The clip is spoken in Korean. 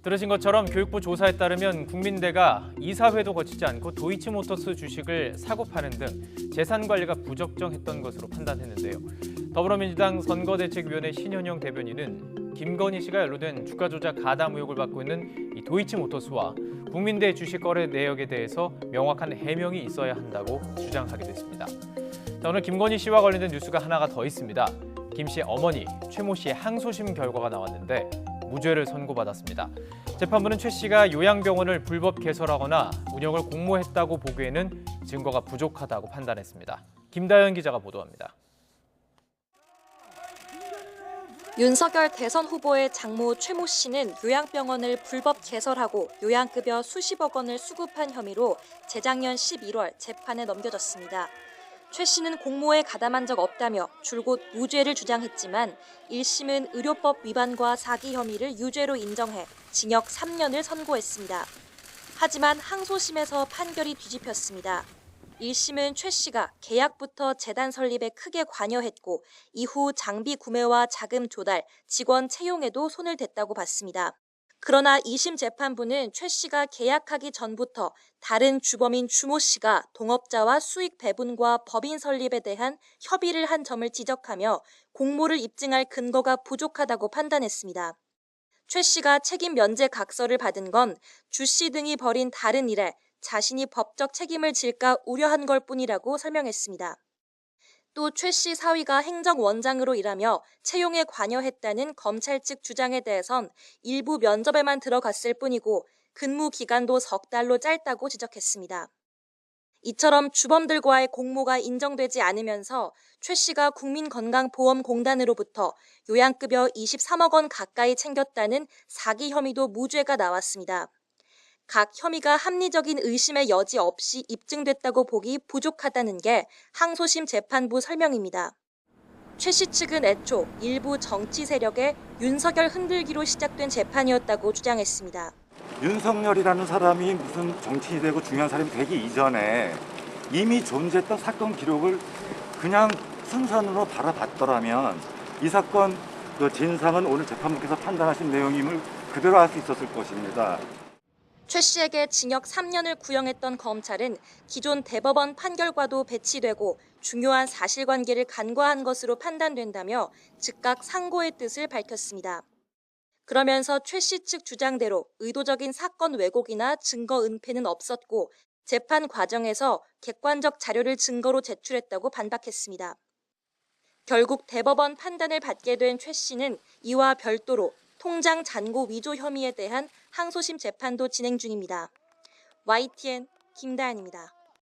들으신 것처럼 교육부 조사에 따르면 국민대가 이사회도 거치지 않고 도이치모터스 주식을 사고 파는 등 재산 관리가 부적정했던 것으로 판단했는데요. 더불어민주당 선거대책위원회 신현영 대변인은 김건희 씨가 연루된 주가 조작 가담 의혹을 받고 있는 이 도이치모터스와 국민대 주식 거래 내역에 대해서 명확한 해명이 있어야 한다고 주장하기도 했습니다. 자, 오늘 김건희 씨와 관련된 뉴스가 하나가 더 있습니다. 김 씨의 어머니 최모 씨의 항소심 결과가 나왔는데 무죄를 선고받았습니다. 재판부는 최 씨가 요양병원을 불법 개설하거나 운영을 공모했다고 보기에는 증거가 부족하다고 판단했습니다. 김다연 기자가 보도합니다. 윤석열 대선 후보의 장모 최모 씨는 요양병원을 불법 개설하고 요양급여 수십억 원을 수급한 혐의로 재작년 11월 재판에 넘겨졌습니다. 최 씨는 공모에 가담한 적 없다며 줄곧 무죄를 주장했지만 1심은 의료법 위반과 사기 혐의를 유죄로 인정해 징역 3년을 선고했습니다. 하지만 항소심에서 판결이 뒤집혔습니다. 1심은 최 씨가 계약부터 재단 설립에 크게 관여했고 이후 장비 구매와 자금 조달, 직원 채용에도 손을 댔다고 봤습니다. 그러나 2심 재판부는 최 씨가 계약하기 전부터 다른 주범인 주모 씨가 동업자와 수익 배분과 법인 설립에 대한 협의를 한 점을 지적하며 공모를 입증할 근거가 부족하다고 판단했습니다. 최 씨가 책임 면제 각서를 받은 건 주 씨 등이 벌인 다른 일에 자신이 법적 책임을 질까 우려한 걸 뿐이라고 설명했습니다. 또 최 씨 사위가 행정원장으로 일하며 채용에 관여했다는 검찰 측 주장에 대해선 일부 면접에만 들어갔을 뿐이고 근무 기간도 석 달로 짧다고 지적했습니다. 이처럼 주범들과의 공모가 인정되지 않으면서 최 씨가 국민건강보험공단으로부터 요양급여 23억 원 가까이 챙겼다는 사기 혐의도 무죄가 나왔습니다. 각 혐의가 합리적인 의심의 여지 없이 입증됐다고 보기 부족하다는 게 항소심 재판부 설명입니다. 최 씨 측은 애초 일부 정치 세력의 윤석열 흔들기로 시작된 재판이었다고 주장했습니다. 윤석열이라는 사람이 무슨 정치인이 되고 중요한 사람이 되기 이전에 이미 존재했던 사건 기록을 그냥 순산으로 바라봤더라면 이 사건 진상은 오늘 재판부께서 판단하신 내용임을 그대로 알 수 있었을 것입니다. 최 씨에게 징역 3년을 구형했던 검찰은 기존 대법원 판결과도 배치되고 중요한 사실관계를 간과한 것으로 판단된다며 즉각 상고의 뜻을 밝혔습니다. 그러면서 최 씨 측 주장대로 의도적인 사건 왜곡이나 증거 은폐는 없었고 재판 과정에서 객관적 자료를 증거로 제출했다고 반박했습니다. 결국 대법원 판단을 받게 된 최 씨는 이와 별도로 통장 잔고 위조 혐의에 대한 항소심 재판도 진행 중입니다. YTN 김다연입니다.